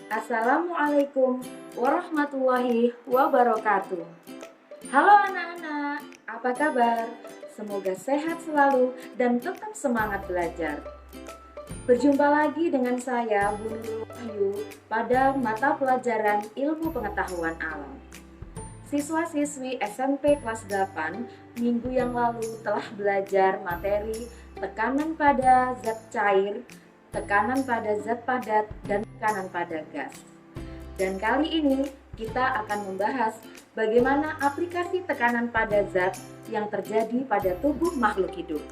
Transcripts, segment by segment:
Assalamualaikum warahmatullahi wabarakatuh. Halo anak-anak, apa kabar? Semoga sehat selalu dan tetap semangat belajar. Berjumpa lagi dengan saya, Bu Nurul Wahyu, pada mata pelajaran Ilmu Pengetahuan Alam. Siswa-siswi SMP kelas 8 minggu yang lalu telah belajar materi tekanan pada zat cair, tekanan pada zat padat, dan tekanan pada gas. Dan kali ini kita akan membahas bagaimana aplikasi tekanan pada zat yang terjadi pada tubuh makhluk hidup.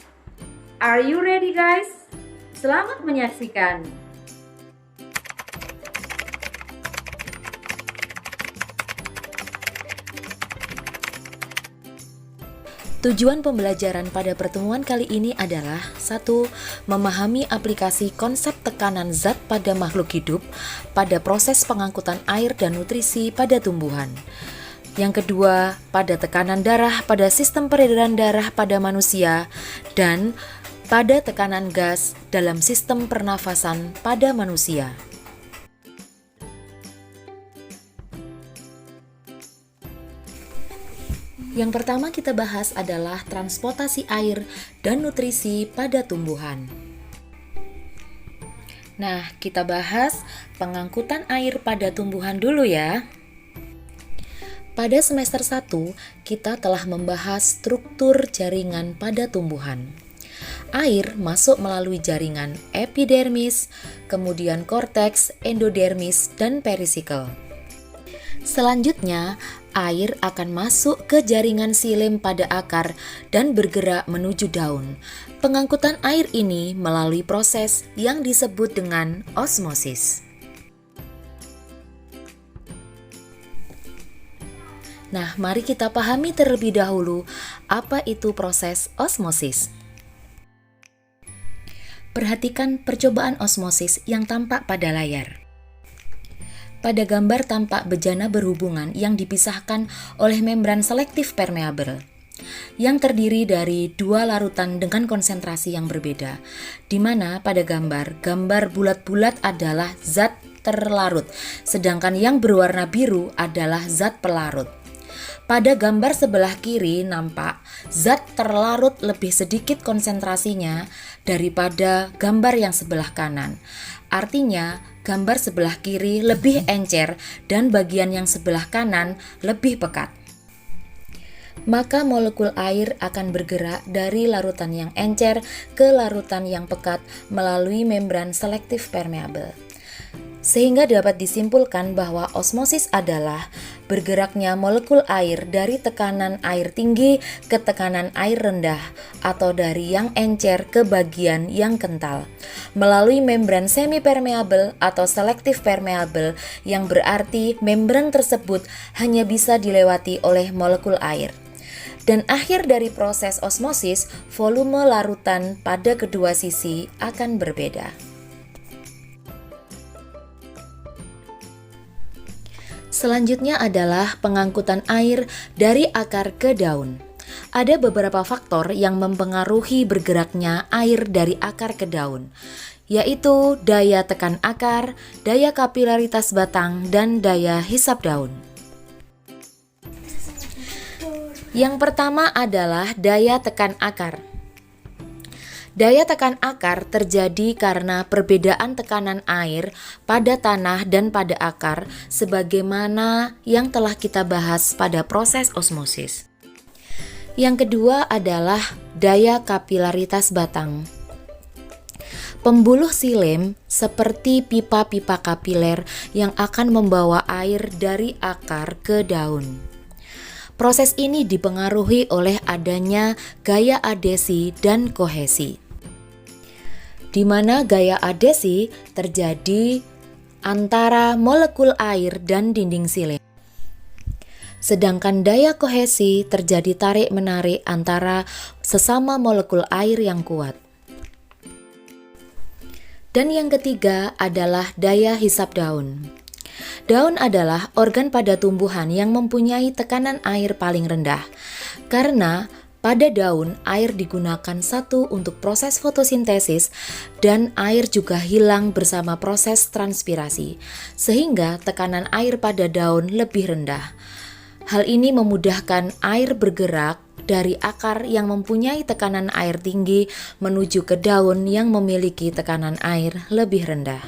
Are you ready guys? Selamat menyaksikan. Tujuan pembelajaran pada pertemuan kali ini adalah 1. Memahami aplikasi konsep tekanan zat pada makhluk hidup pada proses pengangkutan air dan nutrisi pada tumbuhan. Yang kedua, pada tekanan darah pada sistem peredaran darah pada manusia dan pada tekanan gas dalam sistem pernafasan pada manusia. Yang pertama kita bahas adalah transportasi air dan nutrisi pada tumbuhan. Nah, kita bahas pengangkutan air pada tumbuhan dulu ya. Pada semester 1, kita telah membahas struktur jaringan pada tumbuhan. Air masuk melalui jaringan epidermis, kemudian korteks, endodermis, dan perisikel. Selanjutnya, air akan masuk ke jaringan xilem pada akar dan bergerak menuju daun. Pengangkutan air ini melalui proses yang disebut dengan osmosis. Nah, mari kita pahami terlebih dahulu apa itu proses osmosis. Perhatikan percobaan osmosis yang tampak pada layar. Pada gambar tampak bejana berhubungan yang dipisahkan oleh membran selektif permeabel yang terdiri dari dua larutan dengan konsentrasi yang berbeda, di mana pada gambar bulat-bulat adalah zat terlarut, sedangkan yang berwarna biru adalah zat pelarut. Pada gambar sebelah kiri nampak zat terlarut lebih sedikit konsentrasinya daripada gambar yang sebelah kanan. Artinya, gambar sebelah kiri lebih encer dan bagian yang sebelah kanan lebih pekat. Maka molekul air akan bergerak dari larutan yang encer ke larutan yang pekat melalui membran selektif permeabel. Sehingga dapat disimpulkan bahwa osmosis adalah bergeraknya molekul air dari tekanan air tinggi ke tekanan air rendah atau dari yang encer ke bagian yang kental melalui membran semi-permeabel atau selektif permeabel, yang berarti membran tersebut hanya bisa dilewati oleh molekul air. Dan akhir dari proses osmosis, volume larutan pada kedua sisi akan berbeda. Selanjutnya adalah pengangkutan air dari akar ke daun. Ada beberapa faktor yang mempengaruhi bergeraknya air dari akar ke daun, yaitu daya tekan akar, daya kapilaritas batang, dan daya hisap daun. Yang pertama adalah daya tekan akar. Daya tekan akar terjadi karena perbedaan tekanan air pada tanah dan pada akar, sebagaimana yang telah kita bahas pada proses osmosis. Yang kedua adalah daya kapilaritas batang. Pembuluh xilem seperti pipa-pipa kapiler yang akan membawa air dari akar ke daun. Proses ini dipengaruhi oleh adanya gaya adesi dan kohesi, di mana gaya adesi terjadi antara molekul air dan dinding xilem. Sedangkan daya kohesi terjadi tarik-menarik antara sesama molekul air yang kuat. Dan yang ketiga adalah daya hisap daun. Daun adalah organ pada tumbuhan yang mempunyai tekanan air paling rendah, karena Pada daun, air digunakan satu untuk proses fotosintesis dan air juga hilang bersama proses transpirasi, sehingga tekanan air pada daun lebih rendah. Hal ini memudahkan air bergerak dari akar yang mempunyai tekanan air tinggi menuju ke daun yang memiliki tekanan air lebih rendah.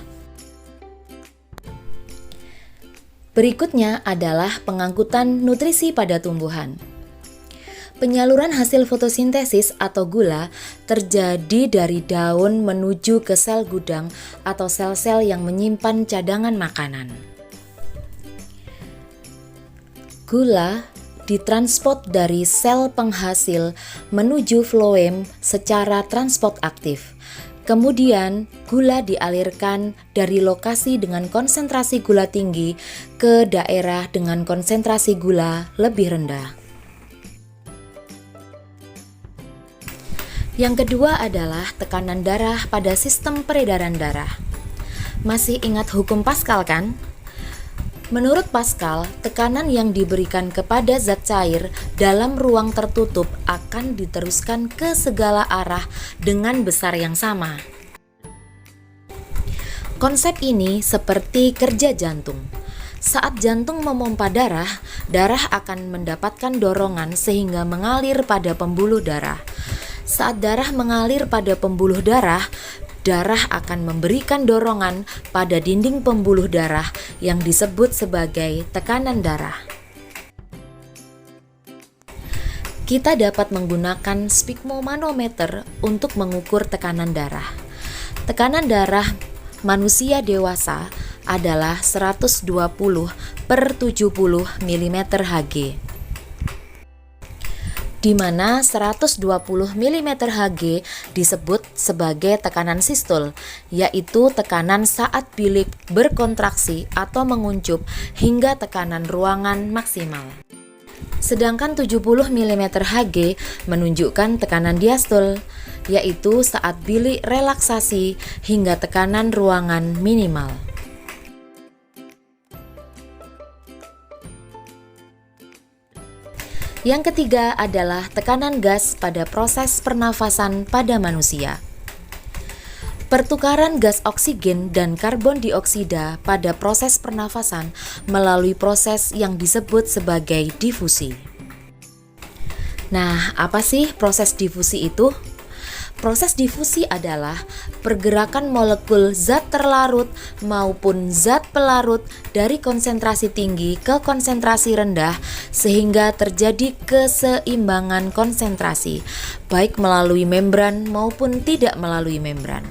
Berikutnya adalah pengangkutan nutrisi pada tumbuhan. Penyaluran hasil fotosintesis atau gula terjadi dari daun menuju ke sel gudang atau sel-sel yang menyimpan cadangan makanan. Gula ditransport dari sel penghasil menuju floem secara transport aktif. Kemudian, gula dialirkan dari lokasi dengan konsentrasi gula tinggi ke daerah dengan konsentrasi gula lebih rendah. Yang kedua adalah tekanan darah pada sistem peredaran darah. Masih ingat hukum Pascal kan? Menurut Pascal, tekanan yang diberikan kepada zat cair dalam ruang tertutup akan diteruskan ke segala arah dengan besar yang sama. Konsep ini seperti kerja jantung. Saat jantung memompa darah, darah akan mendapatkan dorongan sehingga mengalir pada pembuluh darah. Saat darah mengalir pada pembuluh darah, darah akan memberikan dorongan pada dinding pembuluh darah yang disebut sebagai tekanan darah. Kita dapat menggunakan sphygmomanometer untuk mengukur tekanan darah. Tekanan darah manusia dewasa adalah 120 per 70 mm Hg, di mana 120 mm Hg disebut sebagai tekanan sistol, yaitu tekanan saat bilik berkontraksi atau menguncup hingga tekanan ruangan maksimal. Sedangkan 70 mm Hg menunjukkan tekanan diastol, yaitu saat bilik relaksasi hingga tekanan ruangan minimal. Yang ketiga adalah tekanan gas pada proses pernafasan pada manusia. Pertukaran gas oksigen dan karbon dioksida pada proses pernafasan melalui proses yang disebut sebagai difusi. Nah, apa sih proses difusi itu? Proses difusi adalah pergerakan molekul zat terlarut maupun zat pelarut dari konsentrasi tinggi ke konsentrasi rendah sehingga terjadi keseimbangan konsentrasi, baik melalui membran maupun tidak melalui membran.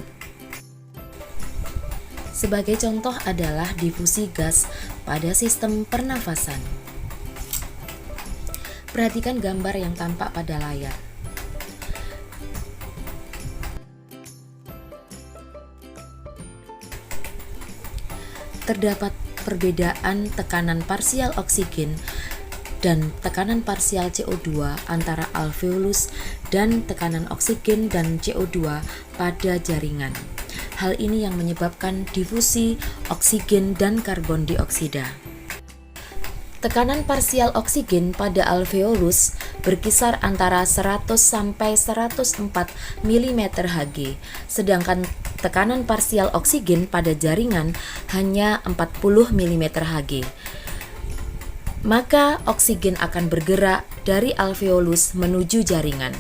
Sebagai contoh adalah difusi gas pada sistem pernafasan. Perhatikan gambar yang tampak pada layar. Terdapat perbedaan tekanan parsial oksigen dan tekanan parsial CO2 antara alveolus dan tekanan oksigen dan CO2 pada jaringan. Hal ini yang menyebabkan difusi oksigen dan karbon dioksida. Tekanan parsial oksigen pada alveolus berkisar antara 100 sampai 104 mm Hg, sedangkan tekanan parsial oksigen pada jaringan hanya 40 mm Hg. Maka oksigen akan bergerak dari alveolus menuju jaringan.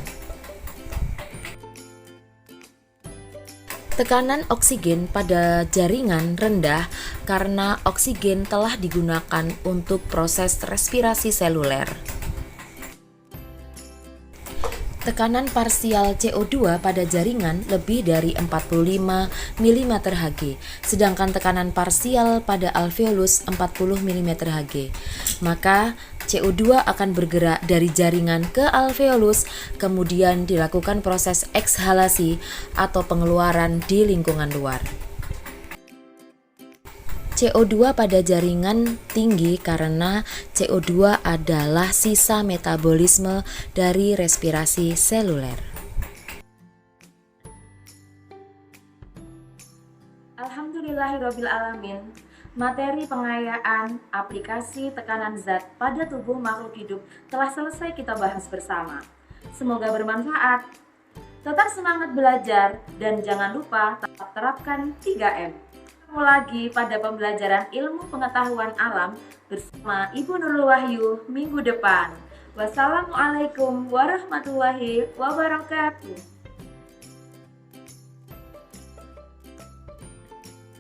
Tekanan oksigen pada jaringan rendah karena oksigen telah digunakan untuk proses respirasi seluler. Tekanan parsial CO2 pada jaringan lebih dari 45 mm Hg, sedangkan tekanan parsial pada alveolus 40 mm Hg. Maka CO2 akan bergerak dari jaringan ke alveolus, kemudian dilakukan proses ekshalasi atau pengeluaran di lingkungan luar. CO2 pada jaringan tinggi karena CO2 adalah sisa metabolisme dari respirasi seluler. Alhamdulillahirabbil alamin. Materi pengayaan aplikasi tekanan zat pada tubuh makhluk hidup telah selesai kita bahas bersama. Semoga bermanfaat. Tetap semangat belajar dan jangan lupa tetap terapkan 3M. Ketemu lagi pada pembelajaran ilmu pengetahuan alam bersama Ibu Nurul Wahyu minggu depan. Wassalamualaikum warahmatullahi wabarakatuh.